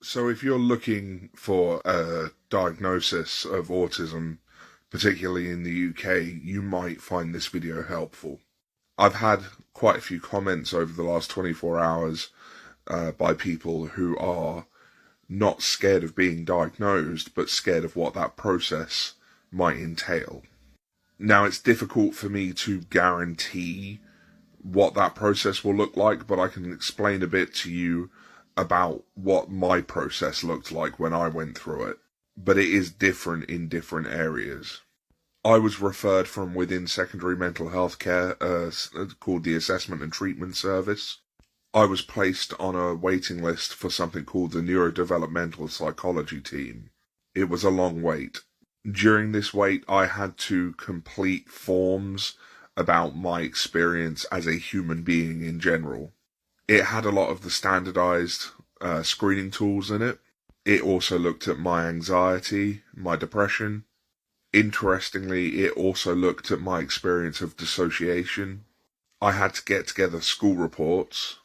So if you're looking for a diagnosis of autism, particularly in the UK, you might find this video helpful. I've had quite a few comments over the last 24 hours by people who are not scared of being diagnosed, but scared of what that process might entail. Now, it's difficult for me to guarantee what that process will look like, but I can explain a bit to you about what my process looked like when I went through it. But it is different in different areas. I was referred from within secondary mental health care, called the Assessment and Treatment Service. I was placed on a waiting list for something called the Neurodevelopmental Psychology team. It was a long wait. During this wait, I had to complete forms about my experience as a human being in general. It had a lot of the standardized screening tools in it. It also looked at my anxiety, my depression. Interestingly, it also looked at my experience of dissociation. I had to get together school reports,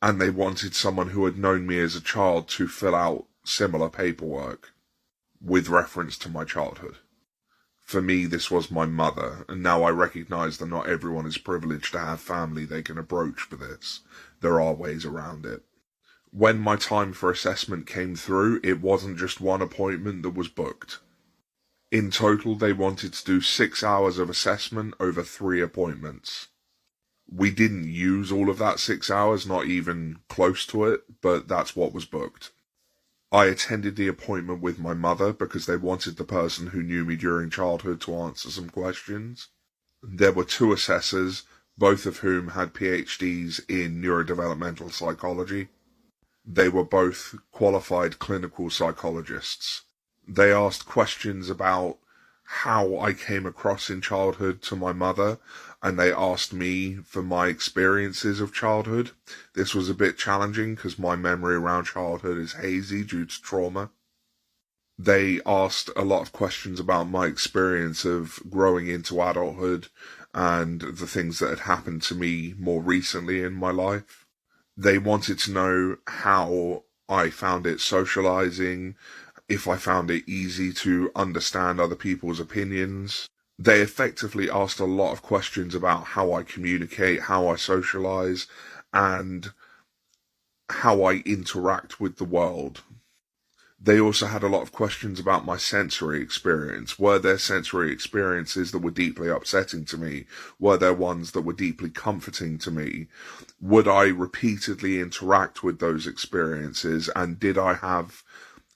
and they wanted someone who had known me as a child to fill out similar paperwork with reference to my childhood. For me, this was my mother, and now I recognise that not everyone is privileged to have family they can approach for this. There are ways around it. When my time for assessment came through, it wasn't just one appointment that was booked. In total, they wanted to do 6 hours of assessment over 3 appointments. We didn't use all of that 6 hours, not even close to it, but that's what was booked. I attended the appointment with my mother because they wanted the person who knew me during childhood to answer some questions. There were 2 assessors, both of whom had PhDs in neurodevelopmental psychology. They were both qualified clinical psychologists. They asked questions about how I came across in childhood to my mother, and they asked me for my experiences of childhood. This was a bit challenging because my memory around childhood is hazy due to trauma. They asked a lot of questions about my experience of growing into adulthood and the things that had happened to me more recently in my life. They wanted to know how I found it socializing, if I found it easy to understand other people's opinions. They effectively asked a lot of questions about how I communicate, how I socialize, and how I interact with the world. They also had a lot of questions about my sensory experience. Were there sensory experiences that were deeply upsetting to me? Were there ones that were deeply comforting to me? Would I repeatedly interact with those experiences? And did I have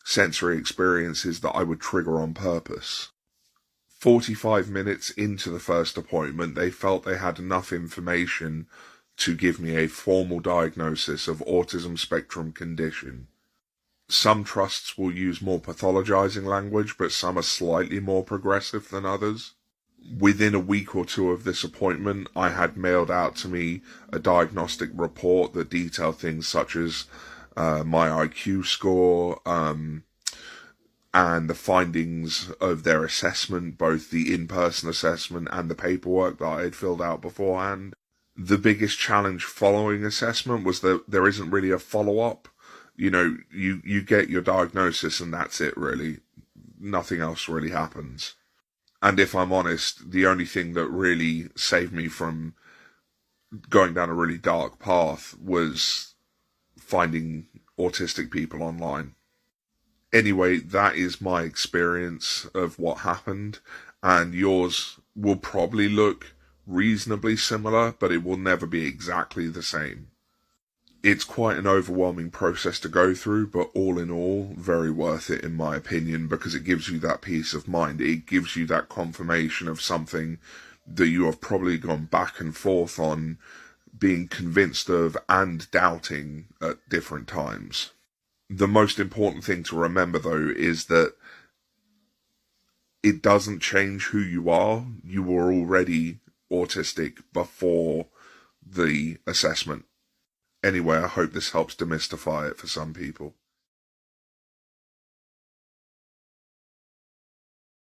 sensory experiences that I would trigger on purpose? 45 minutes into the first appointment, they felt they had enough information to give me a formal diagnosis of autism spectrum condition. Some trusts will use more pathologizing language, but some are slightly more progressive than others. Within a week or 2 of this appointment, I had mailed out to me a diagnostic report that detailed things such as my IQ score, and the findings of their assessment, both the in-person assessment and the paperwork that I had filled out beforehand. The biggest challenge following assessment was that there isn't really a follow-up. You know, you get your diagnosis and that's it, really. Nothing else really happens. And if I'm honest, the only thing that really saved me from going down a really dark path was finding autistic people online. Anyway, that is my experience of what happened, and yours will probably look reasonably similar, but it will never be exactly the same. It's quite an overwhelming process to go through, but all in all, very worth it in my opinion, because it gives you that peace of mind. It gives you that confirmation of something that you have probably gone back and forth on, being convinced of and doubting at different times. The most important thing to remember, though, is that it doesn't change who you are. You were already autistic before the assessment. Anyway, I hope this helps demystify it for some people.